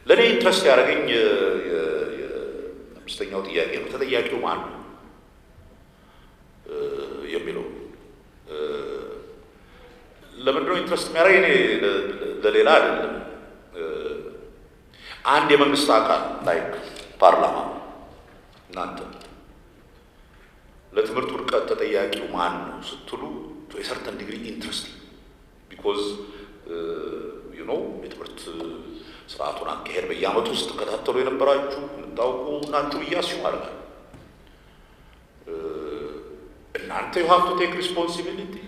ለኔ ኢንትረስት ያደረገኝ የአምስተኛው ጥያቄ ነው። ተጠያቂው ማን ነው የሚለው ለምንድን ነው ኢንትረስት የሚያደርገኝ? እኔ ለሌላ አይደለም። አንድ የመንግስት አካል ላይክ ፓርላማ እናንተ ለትምህርት ውድቀት ተጠያቂው ማን ነው ስትሉ to a certain degree interesting because የትምህርት ስርዓቱን አካሄድ በየዓመቱ ውስጥ ተከታተሉ የነበራችሁ ታውቁ ናችሁ ብያስዩ ማለት ነው። እናንተ you have to take responsibility።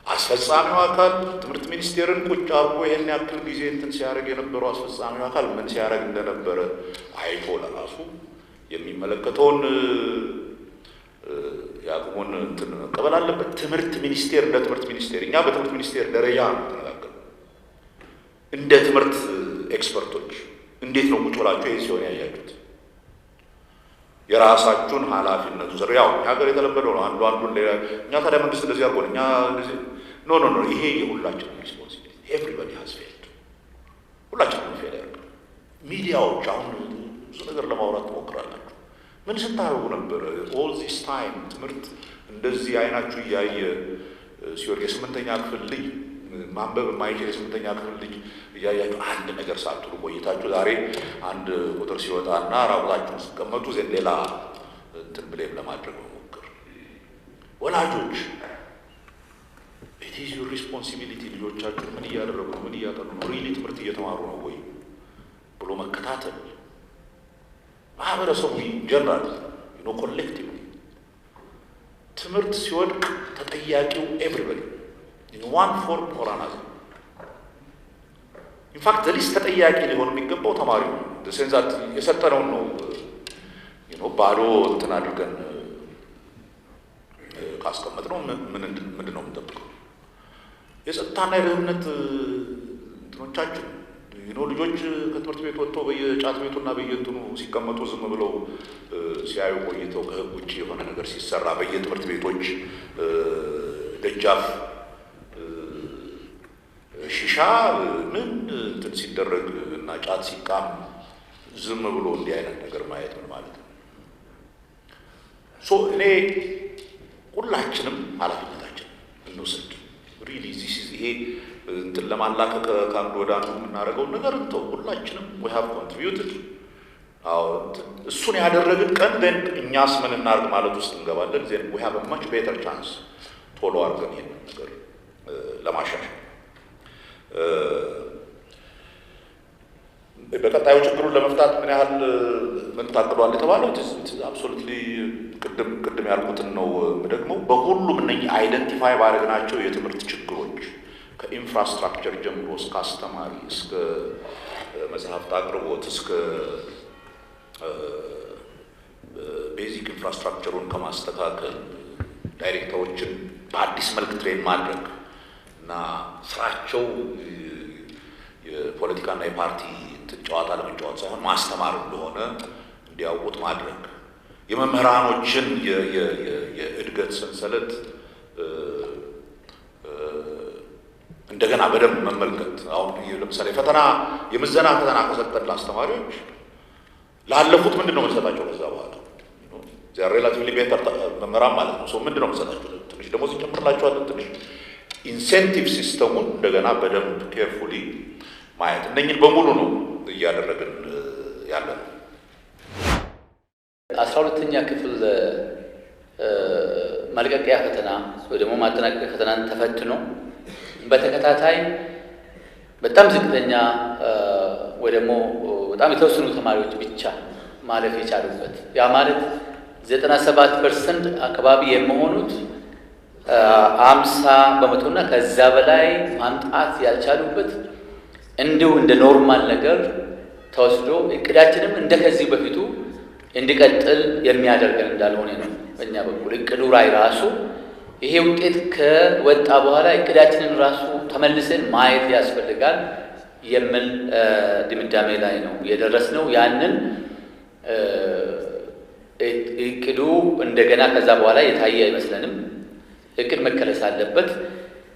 አስፈጻሚው አካል ትምህርት ሚኒስቴርን ቁጭ አድርጎ ይሄን ያክል ጊዜ እንትን ሲያደርግ የነበረው አስፈጻሚው አካል ምን ሲያደርግ እንደነበረ አይቶ ለራሱ የሚመለከተውን ያቁሙን እንትን መቀበል አለበት። ትምህርት ሚኒስቴር እንደ ትምህርት ሚኒስቴር እኛ በትምህርት ሚኒስቴር ደረጃ ነው ተነጋገር እንደ ትምህርት ኤክስፐርቶች እንዴት ነው ቁጭ ብላችሁ ይሄ ሲሆን ያያችሁት? የራሳችሁን ኃላፊነቱ ዘር ያው ሀገር የተለመደው ነው። አንዱ ሌላ እኛ ታዲያ መንግስት እንደዚህ አድርጎ እኛ እንደዚህ ኖ ይሄ የሁላችንም ሪስፖንሲቢሊቲ ኤቭሪባዲ ሃዝ ፌልድ። ሁላችንም ፌል ያደርጋል። ሚዲያዎች አሁን ብዙ ነገር ለማውራት ትሞክራላችሁ። ምን ስታደርጉ ነበር ኦል ዚስ ታይም? ትምህርት እንደዚህ አይናችሁ እያየ ሲወርቅ የስምንተኛ ክፍል ልጅ ማንበብ የማይችል የስምንተኛ ክፍል ልጅ እያያችሁ አንድ ነገር ሳትሉ ቆይታችሁ ዛሬ አንድ ቁጥር ሲወጣና ራቁታችሁን ስትቀመጡ ዘንድ ሌላ እንትን ብሌም ለማድረግ መሞክር። ወላጆች it is your responsibility ልጆቻችሁ ምን እያደረጉ ነው፣ ምን እያጠኑ ነው፣ ሪሊ ትምህርት እየተማሩ ነው ወይ ብሎ መከታተል። ማህበረሰቡ ጀነራል ኮሌክቲቭ ትምህርት ሲወድቅ ተጠያቂው ኤቭሪባዲ in one form or another. In fact, the least ተጠያቂ ሊሆን የሚገባው ተማሪው ነው። the sense that የሰጠነውን ነው ባዶ እንትን አድርገን ካስቀመጥነው ምንድን ነው የምንጠብቀው? የጸጥታና የደህንነት እንትኖቻችን ልጆች ከትምህርት ቤት ወጥተው በየጫት ቤቱና በየእንትኑ ሲቀመጡ ዝም ብለው ሲያዩ ቆይተው ከህግ ውጭ የሆነ ነገር ሲሰራ በየትምህርት ቤቶች ደጃፍ ሺሻ ምን እንትን ሲደረግ እና ጫት ሲቃም ዝም ብሎ እንዲህ አይነት ነገር ማየት ምን ማለት ነው? እኔ ሁላችንም ኃላፊነታችን እንውሰድ። ሪሊ ዚስ ኢዝ ይሄ እንትን ለማላቀቅ ከአንዱ ወደ አንዱ የምናደርገው ነገር እንተው። ሁላችንም we have contributed። እሱን ያደረግን ቀን then እኛስ ምን እናድርግ ማለት ውስጥ እንገባለን። then we have a much better chance ቶሎ አድርገን ይሄን ነገር ለማሻሻል በቀጣዩ ችግሩን ለመፍታት ምን ያህል ምን ታቅዷል የተባለው አብሶሉትሊ ቅድም ያልኩትን ነው። ደግሞ በሁሉም እነኚህ አይደንቲፋይ ባደረግናቸው የትምህርት ችግሮች ከኢንፍራስትራክቸር ጀምሮ እስከ አስተማሪ እስከ መጽሐፍት አቅርቦት እስከ ቤዚክ ኢንፍራስትራክቸሩን ከማስተካከል ዳይሬክተሮችን በአዲስ መልክ ትሬን ማድረግ እና ስራቸው የፖለቲካና የፓርቲ ጨዋታ ለመጫወት ሳይሆን ማስተማር እንደሆነ እንዲያውቁት ማድረግ፣ የመምህራኖችን የእድገት ሰንሰለት እንደገና በደንብ መመልከት። አሁን ለምሳሌ የምዘና ፈተና ከሰጠን ለአስተማሪዎች ላለፉት ምንድን ነው የምንሰጣቸው? ከዛ በኋላ ዚያ ሬላቲቭሊ ቤተር መምህራን ማለት ነው። ምንድን ነው የምንሰጣቸው? ትንሽ ደሞዝ ይጨምርላቸዋለን። ትንሽ ኢንሴንቲቭ ሲስተሙን እንደገና በደንብ ኬርፉሊ ማየት። እነኝን በሙሉ ነው እያደረግን ያለ ነው። 12ኛ ክፍል መልቀቂያ ፈተና ወይ ደግሞ ማጠናቀቂያ ፈተናን ተፈትኖ በተከታታይ በጣም ዝቅተኛ ወይ ደግሞ በጣም የተወሰኑ ተማሪዎች ብቻ ማለፍ የቻሉበት ያ ማለት 97% አካባቢ የሚሆኑት 50% እና ከዛ በላይ ማምጣት ያልቻሉበት እንዲሁ እንደ ኖርማል ነገር ተወስዶ እቅዳችንም እንደከዚህ በፊቱ እንዲቀጥል የሚያደርገን እንዳልሆነ ነው። በእኛ በኩል እቅዱ ላይ ራሱ ይሄ ውጤት ከወጣ በኋላ እቅዳችንን ራሱ ተመልሰን ማየት ያስፈልጋል የሚል ድምዳሜ ላይ ነው የደረስነው። ያንን እቅዱ እንደገና ከዛ በኋላ የታየ አይመስለንም። እቅድ መከለስ አለበት።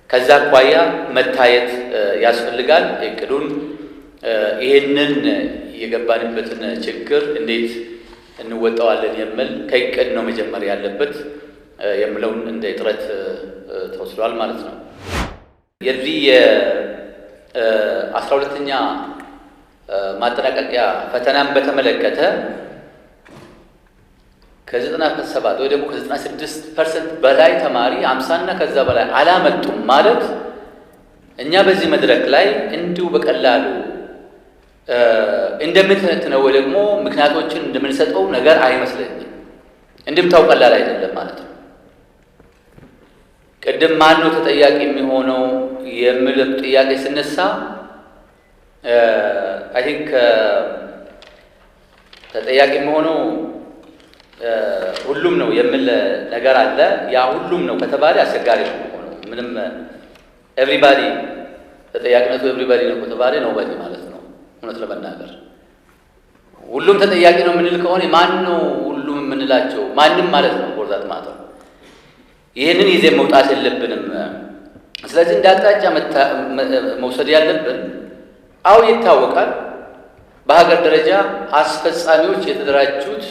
ከዛ አኳያ መታየት ያስፈልጋል። እቅዱን ይሄንን የገባንበትን ችግር እንዴት እንወጣዋለን የሚል ከይቀድ ነው መጀመሪያ ያለበት የሚለውን እንደ ጥረት ተወስዷል ማለት ነው። የዚህ የ12ኛ ማጠናቀቂያ ፈተናን በተመለከተ ከ97 ወይ ደግሞ ከ96% በላይ ተማሪ 50 እና ከዛ በላይ አላመጡም ማለት እኛ በዚህ መድረክ ላይ እንዲሁ በቀላሉ እንደምንተነትነው ወይ ደግሞ ምክንያቶችን እንደምንሰጠው ነገር አይመስለኝም። እንደምታው ቀላል አይደለም ማለት ነው። ቅድም ማን ነው ተጠያቂ የሚሆነው የሚል ጥያቄ ሲነሳ አይ ቲንክ ተጠያቂ የሚሆነው ሁሉም ነው የሚል ነገር አለ። ያ ሁሉም ነው ከተባለ አስቸጋሪ ነው የሚሆነው። ምንም ኤቭሪባዲ ተጠያቂነቱ ኤቭሪባዲ ነው ከተባለ ነው ባዲ ማለት ነው። እውነት ለመናገር ሁሉም ተጠያቂ ነው የምንል ከሆነ ማን ነው ሁሉም የምንላቸው? ማንም ማለት ነው ወርዛት ማለት ነው። ይህንን ይዘን መውጣት የለብንም። ስለዚህ እንደ አቅጣጫ መውሰድ ያለብን አው ይታወቃል። በሀገር ደረጃ አስፈጻሚዎች የተደራጁት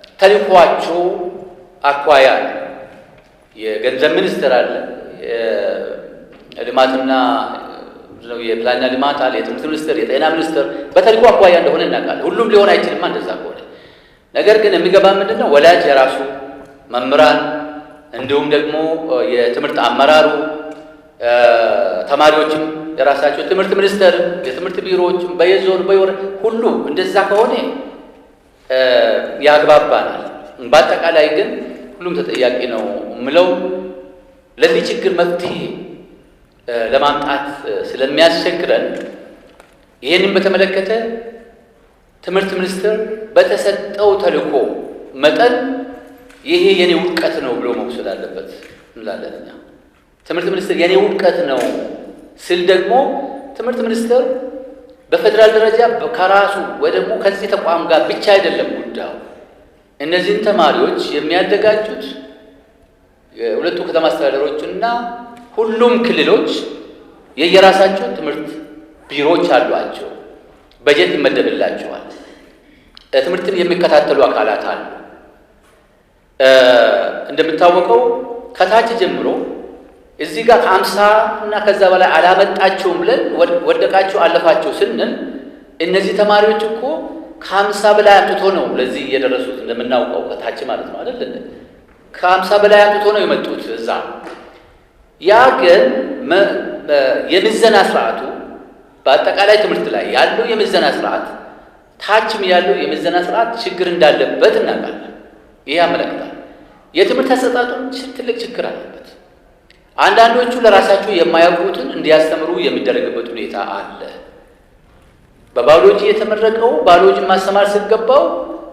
በተልዕኳቸው አኳያ የገንዘብ ሚኒስቴር አለ፣ የልማትና የፕላንና ልማት አለ፣ የትምህርት ሚኒስቴር፣ የጤና ሚኒስቴር በተልዕኮ አኳያ እንደሆነ እናውቃለን። ሁሉም ሊሆን አይችልም እንደዛ ከሆነ። ነገር ግን የሚገባ ምንድነው ወላጅ የራሱ መምህራን፣ እንዲሁም ደግሞ የትምህርት አመራሩ፣ ተማሪዎችም የራሳቸው ትምህርት ሚኒስቴር፣ የትምህርት ቢሮዎችም በየዞን በየወረዳ ሁሉ እንደዛ ከሆነ ያግባባናል። በአጠቃላይ ግን ሁሉም ተጠያቂ ነው የምለው ለዚህ ችግር መፍትሄ ለማምጣት ስለሚያስቸግረን ይህንን በተመለከተ ትምህርት ሚኒስቴር በተሰጠው ተልዕኮ መጠን ይሄ የኔ ውድቀት ነው ብሎ መውሰድ አለበት እንላለን እኛ። ትምህርት ሚኒስቴር የኔ ውድቀት ነው ስል ደግሞ ትምህርት ሚኒስቴር በፌደራል ደረጃ ከራሱ ወይ ደግሞ ከዚህ ተቋም ጋር ብቻ አይደለም ጉዳዩ። እነዚህን ተማሪዎች የሚያዘጋጁት የሁለቱ ከተማ አስተዳደሮችና ሁሉም ክልሎች የየራሳቸው ትምህርት ቢሮዎች አሏቸው። በጀት ይመደብላቸዋል። ትምህርትን የሚከታተሉ አካላት አሉ። እንደምታወቀው ከታች ጀምሮ እዚህ ጋር 50 እና ከዛ በላይ አላመጣቸውም ብለን ወደቃቸው አለፋቸው ስንል እነዚህ ተማሪዎች እኮ ከ50 በላይ አምጥቶ ነው ለዚህ እየደረሱት እንደምናውቀው ከታች ማለት ነው አይደል? ከ50 በላይ አምጥቶ ነው የመጡት እዛ። ያ ግን የምዘና ስርዓቱ በአጠቃላይ ትምህርት ላይ ያለው የምዘና ስርዓት ታችም ያለው የምዘና ስርዓት ችግር እንዳለበት እናውቃለን። ይሄ ያመለክታል። የትምህርት አሰጣጡ ትልቅ ችግር አለበት። አንዳንዶቹ ለራሳቸው የማያውቁትን እንዲያስተምሩ የሚደረግበት ሁኔታ አለ። በባዮሎጂ የተመረቀው ባዮሎጂን ማስተማር ሲገባው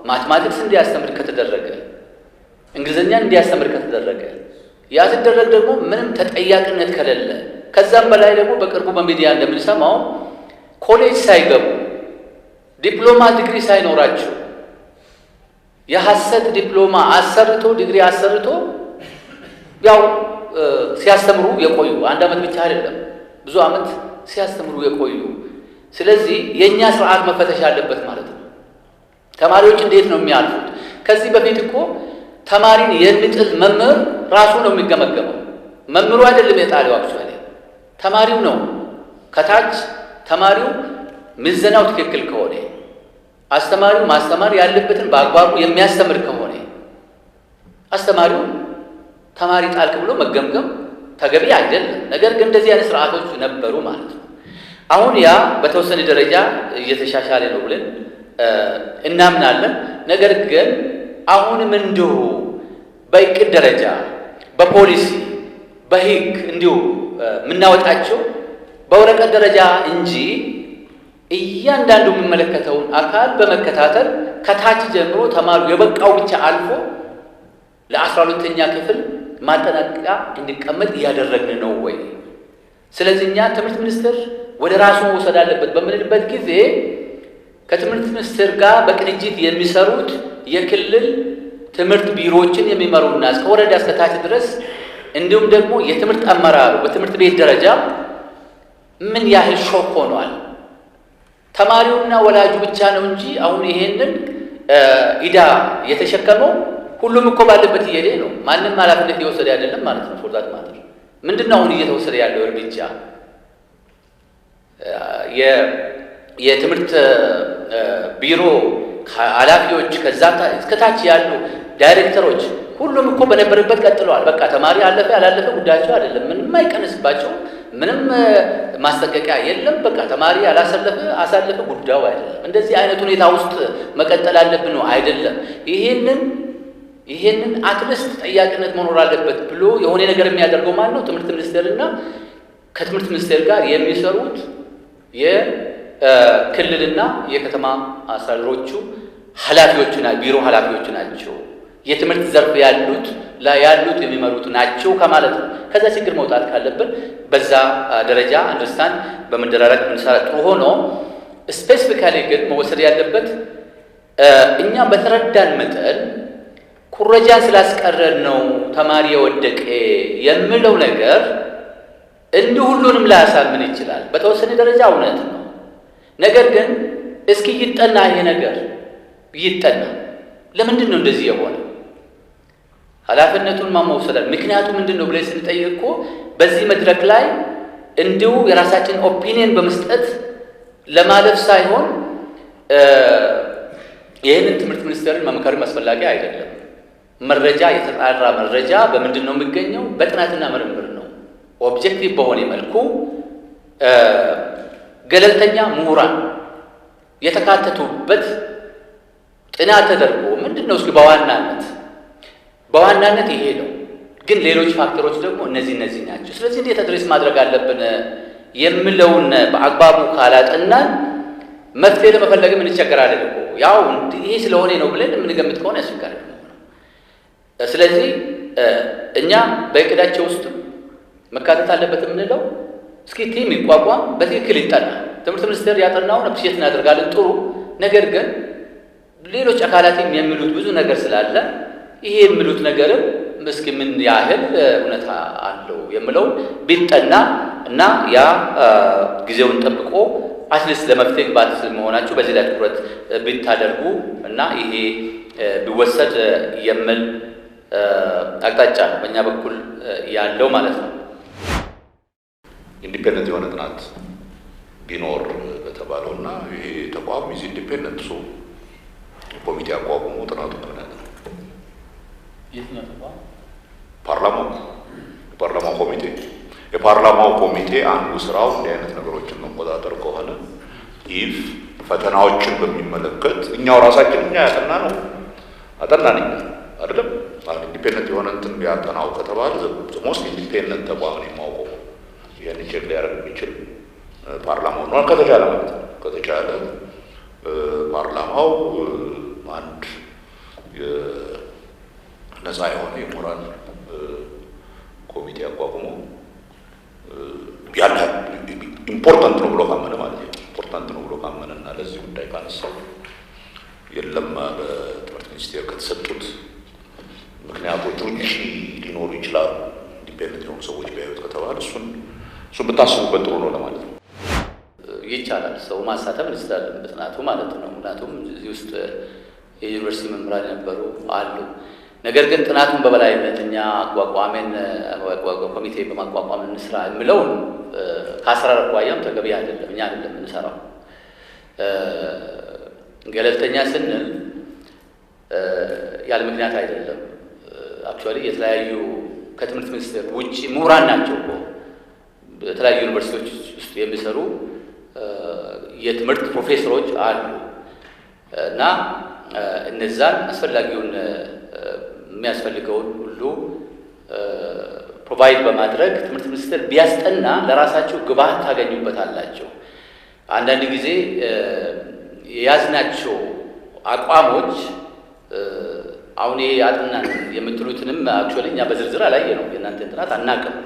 ማትማቲክስ እንዲያስተምር ከተደረገ፣ እንግሊዝኛን እንዲያስተምር ከተደረገ፣ ያ ሲደረግ ደግሞ ምንም ተጠያቂነት ከሌለ፣ ከዛም በላይ ደግሞ በቅርቡ በሚዲያ እንደምንሰማው ኮሌጅ ሳይገቡ ዲፕሎማ ዲግሪ ሳይኖራቸው የሐሰት ዲፕሎማ አሰርቶ ዲግሪ አሰርቶ ያው ሲያስተምሩ የቆዩ አንድ ዓመት ብቻ አይደለም ብዙ ዓመት ሲያስተምሩ የቆዩ። ስለዚህ የኛ ስርዓት መፈተሽ አለበት ማለት ነው። ተማሪዎች እንዴት ነው የሚያልፉት? ከዚህ በፊት እኮ ተማሪን የሚጥል መምህር ራሱ ነው የሚገመገመው። መምህሩ አይደለም የጣለው፣ አክቹአሊ ተማሪው ነው። ከታች ተማሪው ምዘናው ትክክል ከሆነ አስተማሪው ማስተማር ያለበትን በአግባቡ የሚያስተምር ከሆነ አስተማሪው ተማሪ ጣልክ ብሎ መገምገም ተገቢ አይደለም። ነገር ግን እንደዚህ አይነት ስርዓቶች ነበሩ ማለት ነው። አሁን ያ በተወሰነ ደረጃ እየተሻሻለ ነው ብለን እናምናለን። ነገር ግን አሁንም እንዲሁ በእቅድ ደረጃ በፖሊሲ በሕግ እንዲሁ የምናወጣቸው በወረቀት ደረጃ እንጂ እያንዳንዱ የሚመለከተውን አካል በመከታተል ከታች ጀምሮ ተማሪው የበቃው ብቻ አልፎ ለ12ኛ ክፍል ማጠናቀቂያ እንዲቀመጥ እያደረግን ነው ወይ? ስለዚህ እኛ ትምህርት ሚኒስቴር ወደ ራሱ መውሰድ አለበት በምንልበት ጊዜ ከትምህርት ሚኒስቴር ጋር በቅንጅት የሚሰሩት የክልል ትምህርት ቢሮዎችን የሚመሩና እስከ ወረዳ እስከ ታች ድረስ እንዲሁም ደግሞ የትምህርት አመራሩ በትምህርት ቤት ደረጃ ምን ያህል ሾክ ሆኗል። ተማሪውና ወላጁ ብቻ ነው እንጂ አሁን ይሄንን ኢዳ የተሸከመው ሁሉም እኮ ባለበት እየሄደ ነው። ማንም ኃላፊነት እየወሰደ አይደለም ማለት ነው። ፎርዛት ማለት ምንድነው አሁን እየተወሰደ ያለው እርምጃ? የትምህርት ቢሮ ኃላፊዎች ከዛ እስከታች ያሉ ዳይሬክተሮች ሁሉም እኮ በነበረበት ቀጥለዋል። በቃ ተማሪ አለፈ ያላለፈ ጉዳያቸው አይደለም። ምንም አይቀንስባቸው፣ ምንም ማስጠንቀቂያ የለም። በቃ ተማሪ አሳለፈ ጉዳዩ አይደለም። እንደዚህ አይነት ሁኔታ ውስጥ መቀጠል አለብን ነው አይደለም። ይሄንን አትሊስት ተጠያቂነት መኖር አለበት ብሎ የሆነ ነገር የሚያደርገው ማለት ነው ትምህርት ሚኒስቴርና ከትምህርት ሚኒስቴር ጋር የሚሰሩት የክልልና የከተማ አስተዳደሮቹ ኃላፊዎችና ቢሮ ኃላፊዎች ናቸው። የትምህርት ዘርፍ ያሉት የሚመሩት ናቸው ከማለት ነው። ከዛ ችግር መውጣት ካለብን በዛ ደረጃ አንደርስታንድ በመደራረግ ምንሰራ ጥሩ ሆኖ ስፔሲፊካሊ ግን መወሰድ ያለበት እኛ በተረዳን መጠን ኩረጃን ስላስቀረን ነው ተማሪ የወደቀ የሚለው ነገር እንዲህ ሁሉንም ላያሳምን ይችላል። በተወሰነ ደረጃ እውነት ነው። ነገር ግን እስኪ ይጠና፣ ይሄ ነገር ይጠና። ለምንድን ነው እንደዚህ የሆነው? ኃላፊነቱን ማመውሰዳል። ምክንያቱ ምንድን ነው ብለን ስንጠይቅ እኮ በዚህ መድረክ ላይ እንዲሁ የራሳችን ኦፒኒየን በመስጠት ለማለፍ ሳይሆን ይህንን ትምህርት ሚኒስቴርን መምከርም አስፈላጊ አይደለም። መረጃ የተጣራ መረጃ በምንድን ነው የሚገኘው? በጥናትና ምርምር ነው። ኦብጀክቲቭ በሆነ መልኩ ገለልተኛ ምሁራን የተካተቱበት ጥናት ተደርጎ ምንድን ነው እስኪ በዋናነት ይሄ ነው፣ ግን ሌሎች ፋክተሮች ደግሞ እነዚህ ናቸው። ስለዚህ እንዴት አድሬስ ማድረግ አለብን የምለውን በአግባቡ ካላጠናን መፍትሄ ለመፈለግም እንቸገራለን እኮ። ያው ይሄ ስለሆነ ነው ብለን የምንገምት ከሆነ ያስቸጋሪ ነው። ስለዚህ እኛ በእቅዳቸው ውስጥ መካተት አለበት የምንለው እስኪ ቲም ይቋቋም፣ በትክክል ይጠና። ትምህርት ሚኒስቴር ያጠናውን አፕሪሼት እናደርጋለን፣ ጥሩ። ነገር ግን ሌሎች አካላትም የሚሉት ብዙ ነገር ስላለ ይሄ የሚሉት ነገርም እስኪ ምን ያህል እውነታ አለው የምለው ቢጠና እና ያ ጊዜውን ጠብቆ አትሊስት ለመፍትሄ ግባት መሆናችሁ በዚህ ላይ ትኩረት ቢታደርጉ እና ይሄ ቢወሰድ የሚል አቅጣጫ በእኛ በኩል ያለው ማለት ነው። ኢንዲፔንደንት የሆነ ጥናት ቢኖር በተባለውና ይሄ ተቋም ኢዝ ኢንዲፔንደንት ሶ ኮሚቴ አቋቁሞ ጥናቱ ምክንያት ነው። የትኛው ተቋም? የፓርላማው ኮሚቴ አንዱ ስራው እንዲህ አይነት ነገሮችን መቆጣጠር ከሆነ ኢፍ ፈተናዎችን በሚመለከት እኛው ራሳችን አጠናን አይደለም ማለት ኢንዲፔንደንት የሆነ እንትን ቢያጠናው ከተባለ ሞስት ኢንዲፔንደንት ተቋም ነው የማውቀው ይሄን ቼክ ሊያደርግ የሚችል ፓርላማው ነው። ከተቻለ ማለት ነው ከተቻለ ፓርላማው አንድ ነፃ የሆነ የሞራል ኮሚቴ አቋቁሞ ያለ ኢምፖርታንት ነው ብሎ ካመነ ማለት ነው ኢምፖርታንት ነው ብሎ ካመነና ለዚህ ጉዳይ ካነሳው የለም በትምህርት ሚኒስቴር ከተሰጡት ምክንያቶች ውጪ ሊኖሩ ይችላሉ ኢንዲፔንደንት የሆኑ ሰዎች ቢያዩት ከተባለ እሱን ብታስቡበት ጥሩ ነው ለማለት ነው። ይቻላል ሰው ማሳተፍ እንችላለን በጥናቱ ማለት ነው። ምክንያቱም እዚህ ውስጥ የዩኒቨርሲቲ መምህራን ነበሩ አሉ። ነገር ግን ጥናቱን በበላይነት እኛ ኮሚቴ በማቋቋም እንስራ የሚለውን ከአሰራር አኳያም ተገቢ አይደለም። እኛ አይደለም እንሰራው። ገለልተኛ ስንል ያለ ምክንያት አይደለም። አክቹዋሊ የተለያዩ ከትምህርት ሚኒስቴር ውጪ ምሁራን ናቸው እኮ የተለያዩ ዩኒቨርሲቲዎች ውስጥ የሚሰሩ የትምህርት ፕሮፌሰሮች አሉ እና እነዛን የሚያስፈልገውን ሁሉ ፕሮቫይድ በማድረግ ትምህርት ሚኒስቴር ቢያስጠና ለራሳቸው ግብዓት ታገኙበታላቸው። አንዳንድ ጊዜ የያዝናቸው አቋሞች አሁን አጥናን የምትሉትንም አክቹዋሊ እኛ በዝርዝር አላየነው። የእናንተ ጥናት አናውቅም።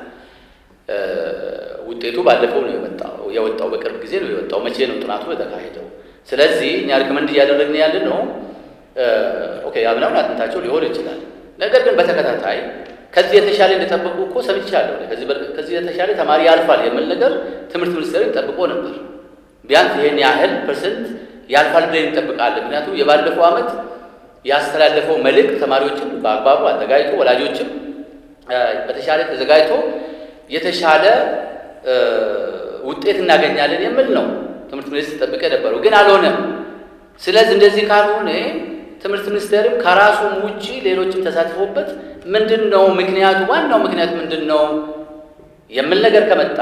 ውጤቱ ባለፈው ነው የወጣው በቅርብ ጊዜ ነው የወጣው። መቼ ነው ጥናቱ የተካሄደው? ስለዚህ እኛ ሪኮመንድ እያደረግን ያለ ነው ኦኬ አብናውን አጥንታቸው ሊሆን ይችላል። ነገር ግን በተከታታይ ከዚህ የተሻለ እንደጠበቁ እኮ ሰምቻለሁ። ከዚህ የተሻለ ተማሪ ያልፋል የሚል ነገር ትምህርት ሚኒስቴር ጠብቆ ነበር። ቢያንስ ይሄን ያህል ፐርሰንት ያልፋል ብለን እንጠብቃለን። ምክንያቱም የባለፈው ዓመት ያስተላለፈው መልእክት ተማሪዎችን በአግባቡ አዘጋጅቶ ወላጆችም በተሻለ ተዘጋጅቶ የተሻለ ውጤት እናገኛለን የሚል ነው ትምህርት ሚኒስቴር ጠብቀ ነበረው፣ ግን አልሆነም። ስለዚህ እንደዚህ ካልሆነ ትምህርት ሚኒስቴርም ከራሱም ውጪ ሌሎችም ተሳትፎበት ምንድነው ምክንያቱ ዋናው ምክንያት ምንድነው የሚል ነገር ከመጣ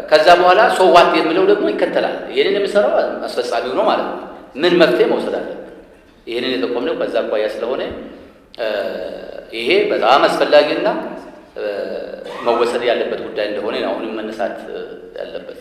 ከዛ በኋላ ሶዋት የሚለው ደግሞ ይከተላል። ይሄንን የሚሰራው አስፈጻሚው ነው ማለት ነው። ምን መፍትሄ መውሰድ አለበት? ይሄንን የተቆምነው በዛ አቋያ ስለሆነ ይሄ በጣም አስፈላጊና መወሰድ ያለበት ጉዳይ እንደሆነ ነው አሁንም መነሳት ያለበት።